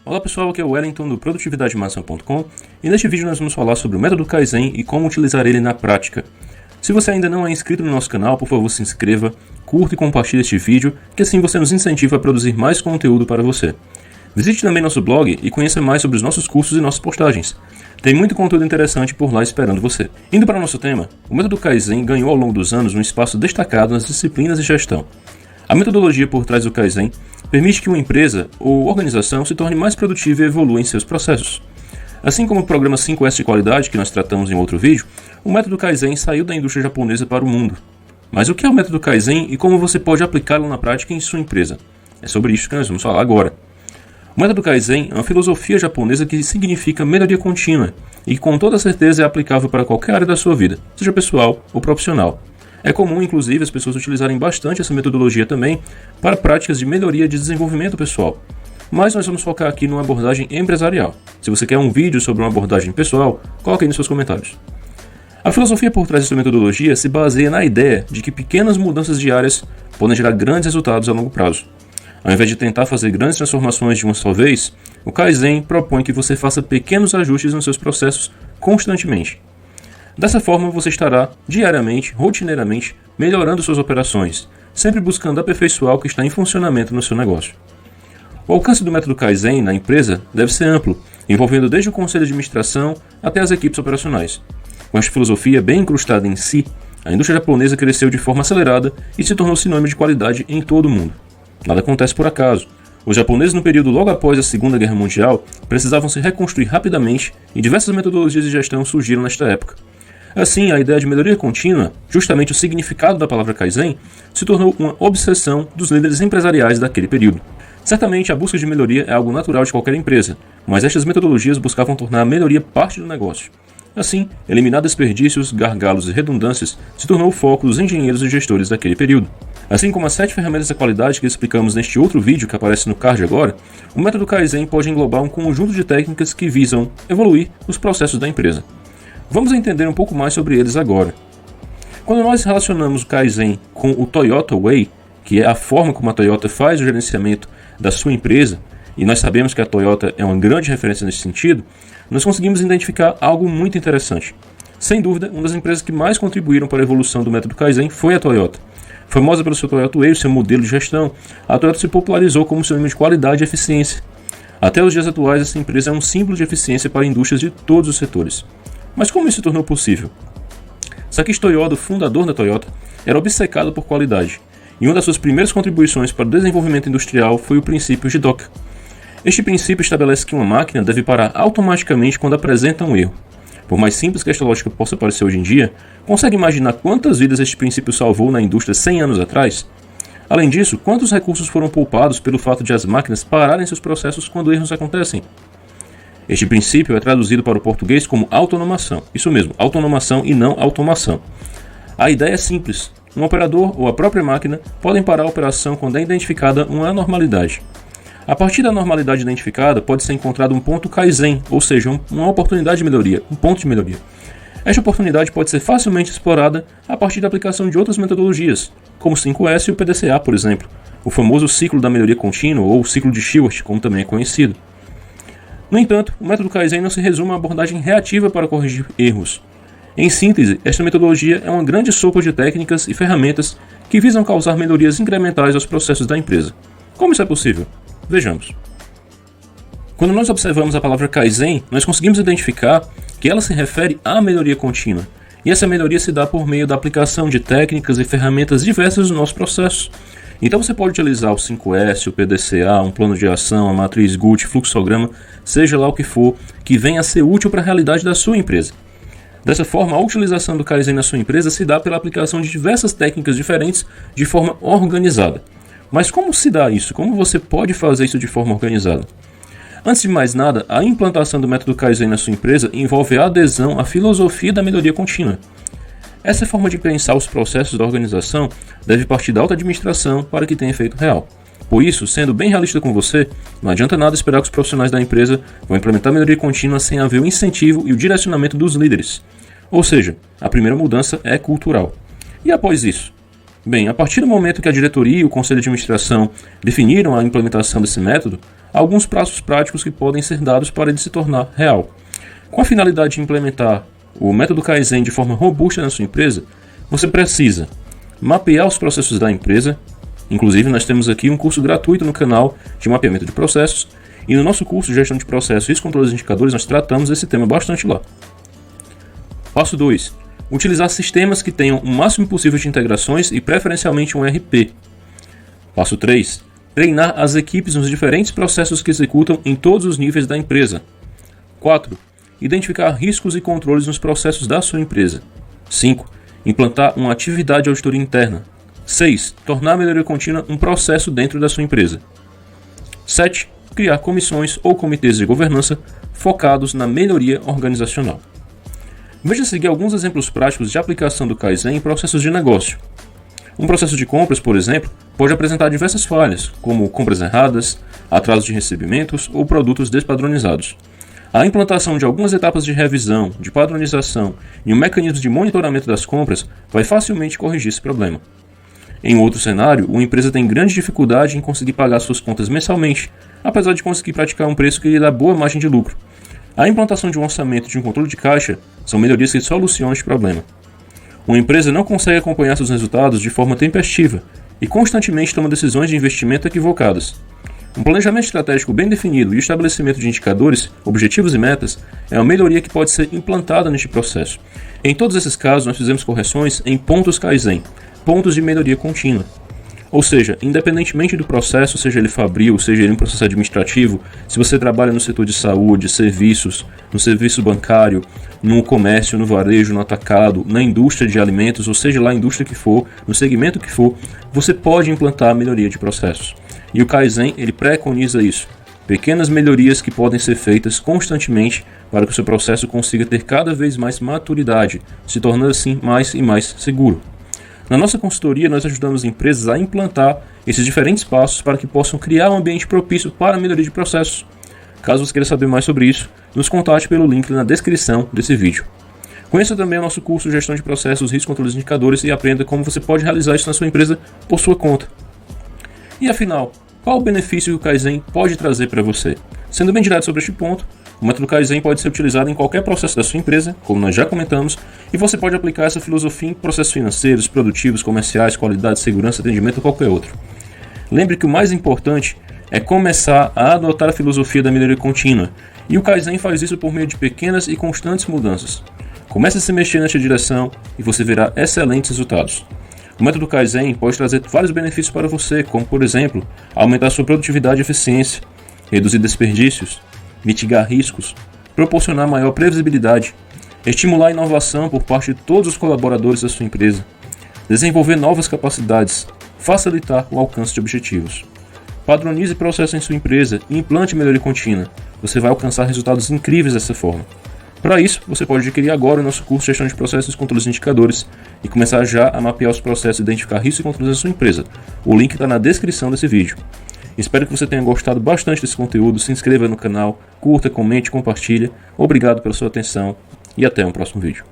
Olá pessoal, aqui é o Wellington do produtividademaxima.com e neste vídeo nós vamos falar sobre o método Kaizen e como utilizar ele na prática. Se você ainda não é inscrito no nosso canal, por favor se inscreva, curta e compartilhe este vídeo, que assim você nos incentiva a produzir mais conteúdo para você. Visite também nosso blog e conheça mais sobre os nossos cursos e nossas postagens. Tem muito conteúdo interessante por lá esperando você. Indo para o nosso tema, o método Kaizen ganhou ao longo dos anos um espaço destacado nas disciplinas de gestão. A metodologia por trás do Kaizen permite que uma empresa ou organização se torne mais produtiva e evolua em seus processos. Assim como o programa 5S de qualidade, que nós tratamos em outro vídeo, o método Kaizen saiu da indústria japonesa para o mundo. Mas o que é o método Kaizen e como você pode aplicá-lo na prática em sua empresa? É sobre isso que nós vamos falar agora. O método Kaizen é uma filosofia japonesa que significa melhoria contínua e que com toda certeza é aplicável para qualquer área da sua vida, seja pessoal ou profissional. É comum, inclusive, as pessoas utilizarem bastante essa metodologia também para práticas de melhoria de desenvolvimento pessoal. Mas nós vamos focar aqui numa abordagem empresarial. Se você quer um vídeo sobre uma abordagem pessoal, coloque aí nos seus comentários. A filosofia por trás dessa metodologia se baseia na ideia de que pequenas mudanças diárias podem gerar grandes resultados a longo prazo. Ao invés de tentar fazer grandes transformações de uma só vez, o Kaizen propõe que você faça pequenos ajustes nos seus processos constantemente. Dessa forma, você estará, diariamente, rotineiramente, melhorando suas operações, sempre buscando aperfeiçoar o que está em funcionamento no seu negócio. O alcance do método Kaizen na empresa deve ser amplo, envolvendo desde o conselho de administração até as equipes operacionais. Com esta filosofia bem incrustada em si, a indústria japonesa cresceu de forma acelerada e se tornou sinônimo de qualidade em todo o mundo. Nada acontece por acaso. Os japoneses, no período logo após a Segunda Guerra Mundial, precisavam se reconstruir rapidamente e diversas metodologias de gestão surgiram nesta época. Assim, a ideia de melhoria contínua, justamente o significado da palavra Kaizen, se tornou uma obsessão dos líderes empresariais daquele período. Certamente, a busca de melhoria é algo natural de qualquer empresa, mas estas metodologias buscavam tornar a melhoria parte do negócio. Assim, eliminar desperdícios, gargalos e redundâncias se tornou o foco dos engenheiros e gestores daquele período. Assim como as 7 ferramentas da qualidade que explicamos neste outro vídeo que aparece no card agora, o método Kaizen pode englobar um conjunto de técnicas que visam evoluir os processos da empresa. Vamos entender um pouco mais sobre eles agora. Quando nós relacionamos o Kaizen com o Toyota Way, que é a forma como a Toyota faz o gerenciamento da sua empresa, e nós sabemos que a Toyota é uma grande referência nesse sentido, nós conseguimos identificar algo muito interessante. Sem dúvida, uma das empresas que mais contribuíram para a evolução do método Kaizen foi a Toyota. Famosa pelo seu Toyota Way, o seu modelo de gestão, a Toyota se popularizou como sinônimo de qualidade e eficiência. Até os dias atuais, essa empresa é um símbolo de eficiência para indústrias de todos os setores. Mas como isso se tornou possível? Saki Toyoda, o fundador da Toyota, era obcecado por qualidade, e uma das suas primeiras contribuições para o desenvolvimento industrial foi o princípio Jidoka. Este princípio estabelece que uma máquina deve parar automaticamente quando apresenta um erro. Por mais simples que esta lógica possa parecer hoje em dia, consegue imaginar quantas vidas este princípio salvou na indústria 100 anos atrás? Além disso, quantos recursos foram poupados pelo fato de as máquinas pararem seus processos quando erros acontecem? Este princípio é traduzido para o português como autonomação. Isso mesmo, autonomação e não automação. A ideia é simples. Um operador ou a própria máquina podem parar a operação quando é identificada uma anormalidade. A partir da anormalidade identificada, pode ser encontrado um ponto Kaizen, ou seja, uma oportunidade de melhoria, um ponto de melhoria. Esta oportunidade pode ser facilmente explorada a partir da aplicação de outras metodologias, como o 5S e o PDCA, por exemplo, o famoso ciclo da melhoria contínua ou o ciclo de Stewart, como também é conhecido. No entanto, o método Kaizen não se resume a uma abordagem reativa para corrigir erros. Em síntese, esta metodologia é uma grande sopa de técnicas e ferramentas que visam causar melhorias incrementais aos processos da empresa. Como isso é possível? Vejamos. Quando nós observamos a palavra Kaizen, nós conseguimos identificar que ela se refere à melhoria contínua. E essa melhoria se dá por meio da aplicação de técnicas e ferramentas diversas no nosso processo. Então você pode utilizar o 5S, o PDCA, um plano de ação, a matriz Gantt, fluxograma, seja lá o que for, que venha a ser útil para a realidade da sua empresa. Dessa forma, a utilização do Kaizen na sua empresa se dá pela aplicação de diversas técnicas diferentes de forma organizada. Mas como se dá isso? Como você pode fazer isso de forma organizada? Antes de mais nada, a implantação do método Kaizen na sua empresa envolve a adesão à filosofia da melhoria contínua. Essa forma de pensar os processos da organização deve partir da alta administração para que tenha efeito real. Por isso, sendo bem realista com você, não adianta nada esperar que os profissionais da empresa vão implementar melhoria contínua sem haver o incentivo e o direcionamento dos líderes. Ou seja, a primeira mudança é cultural. E após isso? Bem, a partir do momento que a diretoria e o conselho de administração definiram a implementação desse método, há alguns passos práticos que podem ser dados para ele se tornar real. Com a finalidade de implementar o método Kaizen de forma robusta na sua empresa, você precisa mapear os processos da empresa. Inclusive, nós temos aqui um curso gratuito no canal de mapeamento de processos, e no nosso curso de gestão de processos e controles de indicadores nós tratamos esse tema bastante lá. Passo 2. Utilizar sistemas que tenham o máximo possível de integrações e preferencialmente um ERP. Passo 3. Treinar as equipes nos diferentes processos que executam em todos os níveis da empresa. 4. Identificar riscos e controles nos processos da sua empresa. 5. Implantar uma atividade de auditoria interna. 6. Tornar a melhoria contínua um processo dentro da sua empresa. 7. Criar comissões ou comitês de governança focados na melhoria organizacional. Veja a seguir alguns exemplos práticos de aplicação do Kaizen em processos de negócio. Um processo de compras, por exemplo, pode apresentar diversas falhas, como compras erradas, atraso de recebimentos ou produtos despadronizados. A implantação de algumas etapas de revisão, de padronização e um mecanismo de monitoramento das compras vai facilmente corrigir esse problema. Em outro cenário, uma empresa tem grande dificuldade em conseguir pagar suas contas mensalmente, apesar de conseguir praticar um preço que lhe dá boa margem de lucro. A implantação de um orçamento de um controle de caixa são melhorias que solucionam este problema. Uma empresa não consegue acompanhar seus resultados de forma tempestiva e constantemente toma decisões de investimento equivocadas. Um planejamento estratégico bem definido e o estabelecimento de indicadores, objetivos e metas é uma melhoria que pode ser implantada neste processo. Em todos esses casos, nós fizemos correções em pontos Kaizen, pontos de melhoria contínua. Ou seja, independentemente do processo, seja ele fabril, seja ele um processo administrativo, se você trabalha no setor de saúde, serviços, no serviço bancário, no comércio, no varejo, no atacado, na indústria de alimentos, ou seja lá a indústria que for, no segmento que for, você pode implantar a melhoria de processos. E o Kaizen, ele preconiza isso. Pequenas melhorias que podem ser feitas constantemente para que o seu processo consiga ter cada vez mais maturidade, se tornando assim mais e mais seguro. Na nossa consultoria, nós ajudamos empresas a implantar esses diferentes passos para que possam criar um ambiente propício para a melhoria de processos. Caso você queira saber mais sobre isso, nos contate pelo link na descrição desse vídeo. Conheça também o nosso curso de Gestão de Processos, Riscos, Controles e Indicadores e aprenda como você pode realizar isso na sua empresa por sua conta. E afinal, qual o benefício que o Kaizen pode trazer para você? Sendo bem direto sobre este ponto, o método Kaizen pode ser utilizado em qualquer processo da sua empresa, como nós já comentamos, e você pode aplicar essa filosofia em processos financeiros, produtivos, comerciais, qualidade, segurança, atendimento ou qualquer outro. Lembre que o mais importante é começar a adotar a filosofia da melhoria contínua, e o Kaizen faz isso por meio de pequenas e constantes mudanças. Comece a se mexer nesta direção e você verá excelentes resultados. O método Kaizen pode trazer vários benefícios para você, como por exemplo, aumentar sua produtividade e eficiência, reduzir desperdícios, mitigar riscos, proporcionar maior previsibilidade, estimular a inovação por parte de todos os colaboradores da sua empresa, desenvolver novas capacidades, facilitar o alcance de objetivos. Padronize processos em sua empresa e implante melhoria contínua. Você vai alcançar resultados incríveis dessa forma. Para isso, você pode adquirir agora o nosso curso de Gestão de Processos e Controles de Indicadores e começar já a mapear os processos e identificar riscos e controles da sua empresa. O link está na descrição desse vídeo. Espero que você tenha gostado bastante desse conteúdo. Se inscreva no canal, curta, comente, compartilhe. Obrigado pela sua atenção e até um próximo vídeo.